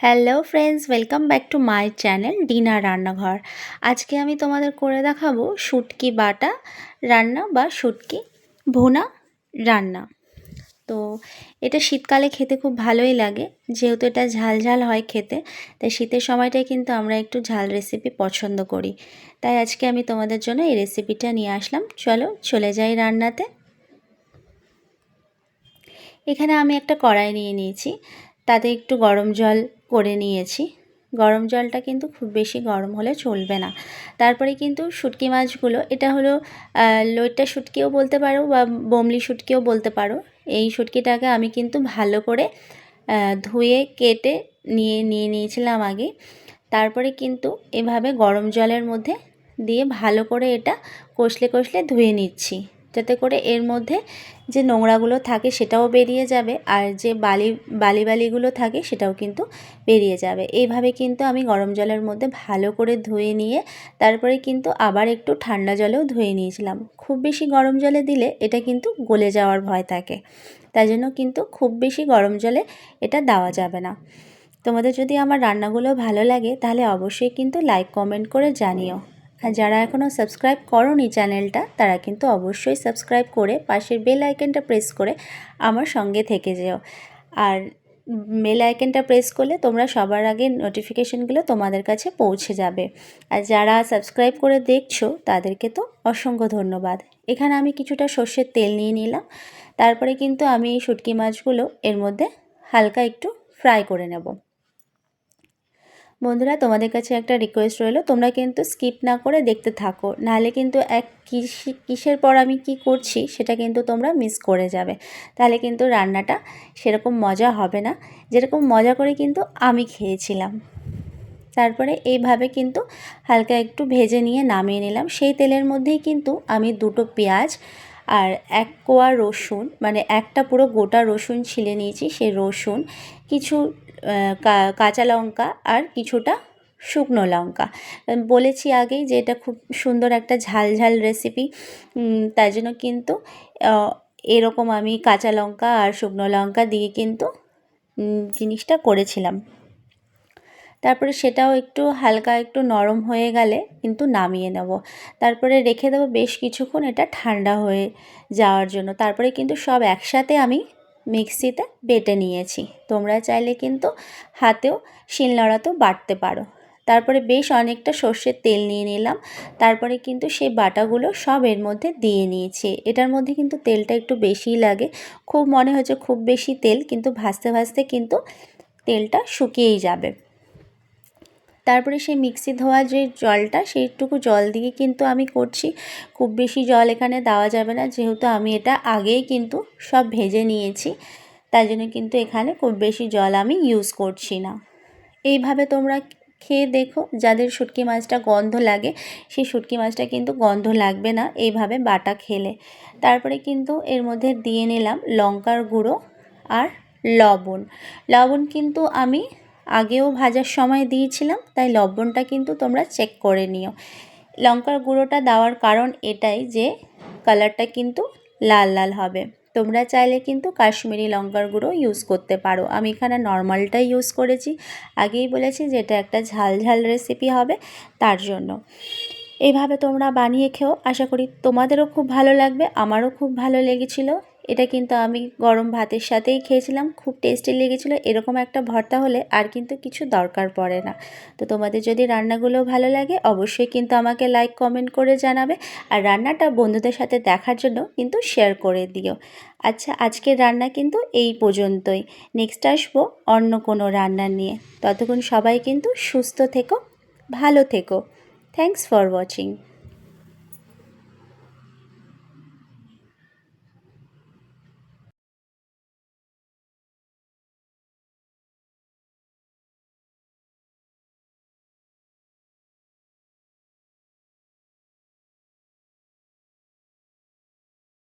Hello friends, welcome back to my channel dinner রান্নাঘর। আজকে আমি তোমাদের করে দেখাবো শুটকি বাটা রান্না বা শুটকি ভুনা রান্না। তো এটা শীতকালে খেতে খুব ভালোই লাগে, যেহেতু এটা ঝাল ঝাল হয় খেতে। তাই শীতের সময়টায় কিন্তু আমরা একটু ঝাল রেসিপি পছন্দ করি। তাই আজকে আমি তোমাদের জন্য এই রেসিপিটা নিয়ে আসলাম। চলো চলে যাই রান্নাতে। এখানে আমি একটা কড়াই নিয়ে নিয়েছি, তাতে একটু গরম জল করে নিয়েছি। গরম জলটা কিন্তু খুব বেশি গরম হলে চলবে না। তারপরে কিন্তু শুটকি মাছগুলো, এটা হলো লইট্টা শুটকিও বলতে পারো বা বোমলি শুটকিও বলতে পারো। এই শুটকিটাকে আমি কিন্তু ভালো করে ধুয়ে কেটে নিয়েছিলাম আগে। তারপরে কিন্তু এভাবে গরম জলের মধ্যে দিয়ে ভালো করে এটা কষলে কষলে ধুয়ে নিচ্ছি, যাতে করে এর মধ্যে যে নোংরাগুলো থাকে সেটাও বেরিয়ে যাবে, আর যে বালিগুলো থাকে সেটাও কিন্তু বেরিয়ে যাবে। এইভাবে কিন্তু আমি গরম জলের মধ্যে ভালো করে ধুয়ে নিয়ে তারপরে কিন্তু আবার একটু ঠান্ডা জলেও ধুয়ে নিয়েছিলাম। খুব বেশি গরম জলে দিলে এটা কিন্তু গলে যাওয়ার ভয় থাকে, তাই জন্য কিন্তু খুব বেশি গরম জলে এটা দেওয়া যাবে না। তোমাদের যদি আমার রান্নাগুলো ভালো লাগে তাহলে অবশ্যই কিন্তু লাইক কমেন্ট করে জানিও। আর যারা এখনও সাবস্ক্রাইব করোনি চ্যানেলটা, তারা কিন্তু অবশ্যই সাবস্ক্রাইব করে পাশের বেল আইকনটা প্রেস করে আমার সঙ্গে থেকে যেও। আর বেল আইকনটা প্রেস করলে তোমরা সবার আগে নোটিফিকেশনগুলো তোমাদের কাছে পৌঁছে যাবে। আর যারা সাবস্ক্রাইব করে দেখছো তাদেরকে তো অসংখ্য ধন্যবাদ। এখানে আমি কিছুটা সর্ষের তেল নিয়ে নিলাম। তারপরে কিন্তু আমি এই শুটকি মাছগুলো এর মধ্যে হালকা একটু ফ্রাই করে নেব। বন্ধুরা, তোমাদের কাছে একটা রিকোয়েস্ট রইল, তোমরা কিন্তু স্কিপ না করে দেখতে থাকো, নাহলে কিন্তু কিসের পর আমি কি করছি সেটা কিন্তু তোমরা মিস করে যাবে। তাহলে কিন্তু রান্নাটা সেরকম মজা হবে না, যেরকম মজা করে কিন্তু আমি খেয়েছিলাম। তারপরে এইভাবে কিন্তু হালকা একটু ভেজে নিয়ে নামিয়ে নিলাম। সেই তেলের মধ্যেই কিন্তু আমি দুটো পেঁয়াজ আর এক কোয়া রসুন, মানে একটা পুরো গোটা রসুন ছিলে নিয়েছি, সেই রসুন, কিছু কাঁচা লঙ্কা আর কিছুটা শুকনো লঙ্কা। বলেছি আগেই যে এটা খুব সুন্দর একটা ঝাল ঝাল রেসিপি, তাই জন্য কিন্তু এরকম আমি কাঁচা লঙ্কা আর শুকনো লঙ্কা দিয়ে কিন্তু জিনিসটা করেছিলাম। তারপরে সেটাও একটু হালকা একটু নরম হয়ে গেলে কিন্তু নামিয়ে নেব। তারপরে রেখে দেবো বেশ কিছুক্ষণ এটা ঠান্ডা হয়ে যাওয়ার জন্য। তারপরে কিন্তু সব একসাথে আমি মিক্সিতে বেটে নিয়েছি। তোমরা চাইলে কিন্তু হাতেও শিলনোড়াতেও বাটতে পারো। তারপরে বেশ অনেকটা সর্ষের তেল নিয়ে নিলাম। তারপরে কিন্তু সেই বাটাগুলো সব এর মধ্যে দিয়ে নিয়েছি। এটার মধ্যে কিন্তু তেলটা একটু বেশিই লাগে। খুব মনে হচ্ছে খুব বেশি তেল, কিন্তু ভাজতে ভাজতে কিন্তু তেলটা শুকিয়েই যাবে। তারপরে সেই মিক্সি ধোয়া যে জলটা, সেইটুকু জল দিয়ে কিন্তু আমি করছি। খুব বেশি জল এখানে দেওয়া যাবে না, যেহেতু আমি এটা আগেই কিন্তু সব ভেজে নিয়েছি, তাই জন্য কিন্তু এখানে খুব বেশি জল আমি ইউজ করছি না। এইভাবে তোমরা খেয়ে দেখো, যাদের শুটকি মাছটা গন্ধ লাগে সেই শুটকি মাছটা কিন্তু গন্ধ লাগবে না এইভাবে বাটা খেলে। তারপরে কিন্তু এর মধ্যে দিয়ে নিলাম লঙ্কার গুঁড়ো আর লবণ। লবণ কিন্তু আমি আগেও ভাজার সময় দিয়েছিলাম, তাই লবণটা কিন্তু তোমরা চেক করে নিও। লঙ্কার গুঁড়োটা দেওয়ার কারণ এটাই যে কালারটা কিন্তু লাল লাল হবে। তোমরা চাইলে কিন্তু কাশ্মীরি লঙ্কার গুঁড়ো ইউজ করতে পারো, আমি এখানে নর্মালটাই ইউজ করেছি। আগেই বলেছি যে এটা একটা ঝাল ঝাল রেসিপি হবে, তার জন্য। এইভাবে তোমরা বানিয়ে খেও, আশা করি তোমাদেরও খুব ভালো লাগবে। আমারও খুব ভালো লেগেছিলো। এটা কিন্তু আমি গরম ভাতের সাথেই খেয়েছিলাম, খুব টেস্টি লেগেছিলো। এরকম একটা ভর্তা হলে আর কিন্তু কিছু দরকার পড়ে না। তো তোমাদের যদি রান্নাগুলো ভালো লাগে অবশ্যই কিন্তু আমাকে লাইক কমেন্ট করে জানাবে, আর রান্নাটা বন্ধুদের সাথে দেখার জন্য কিন্তু শেয়ার করে দিও। আচ্ছা, আজকের রান্না কিন্তু এই পর্যন্তই। নেক্সট আসবো অন্য কোনো রান্না নিয়ে। ততক্ষণ সবাই কিন্তু সুস্থ থেকো, ভালো থেকো। Thanks for watching.